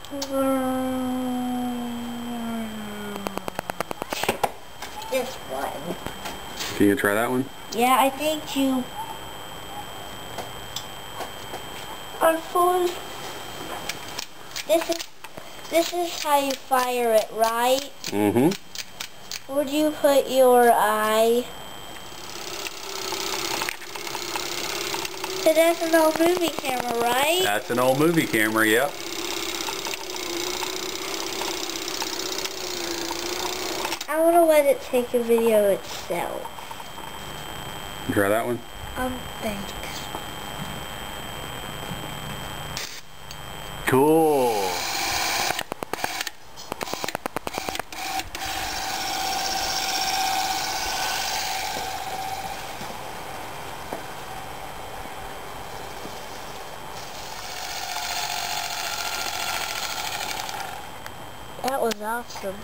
This one. Can you try that one? Yeah, I think you unfold. This is how you fire it, right? Mm-hmm. Where do you put your eye? So that's an old movie camera, right? That's an old movie camera, yep. I want to let it take a video itself. Try that one? Thanks. Cool. That was awesome.